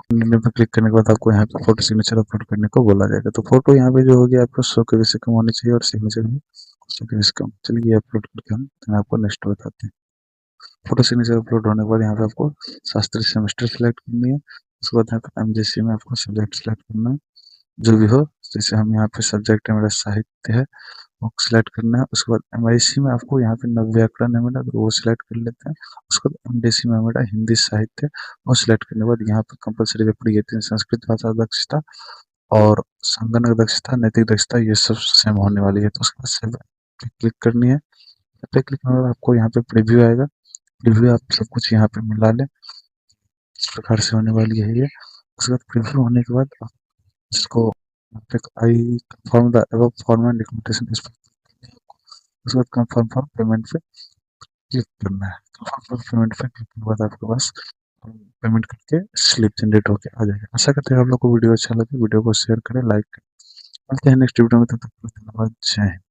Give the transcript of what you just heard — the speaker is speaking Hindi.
निर्णय पर क्लिक करने के बाद आपको यहाँ पे फोटो सिग्नेचर अपलोड करने को बोला जाएगा। तो फोटो यहाँ पे जो होगी आपको 100 KB से कम होनी चाहिए और सिग्नेचर भी 100 KB से कम। चलिए अपलोड करके हम आपको नेक्स्ट बताते हैं। फोटो सिग्नेचर अपलोड होने के बाद यहाँ पे आपको शास्त्री सेमेस्टर सिलेक्ट करनी है। उसके बाद यहाँ पे MGC में आपको सब्जेक्ट सिलेक्ट करना है जो भी हो। जैसे हम यहाँ पे सब्जेक्ट है मेरा साहित्य है, वो सिलेक्ट करना है। उसके बाद MIC में आपको यहाँ पे नवव्याकरण है मेरा, तो वो सिलेक्ट कर लेते हैं। उसके बाद MDC में मेरा हिंदी साहित्य, वो सिलेक्ट करने के बाद यहाँ पे कंपलसरी पेपर ये 3 संस्कृत भाषा दक्षता और संगणक दक्षता, नैतिक दक्षता, ये सब सेम होने वाली है। तो उसके बाद सेव पे क्लिक करनी है। पे क्लिक करने के बाद आपको यहाँ पे प्रीव्यू आएगा। प्रीव्यू आप सब कुछ यहाँ पे मिला लें, इस प्रकार से होने वाली है ये। उसके बाद प्रीव्यू होने के बाद आप इसको यहाँ पे I confirm the above form and documentation, इस पर उसके बाद कंफर्म फॉर पेमेंट पे क्लिक करना है। कंफर्म फॉर पेमेंट पे क्लिक करने के बाद आपके पास पेमेंट करके स्लिप जनरेट होकर आ जाएगा। आशा करते हैं आप लोग को वीडियो अच्छा लगे, वीडियो को शेयर करें, लाइक करें। मिलते हैं नेक्स्ट वीडियो में, तब तक के लिए धन्यवाद। जय हिंद।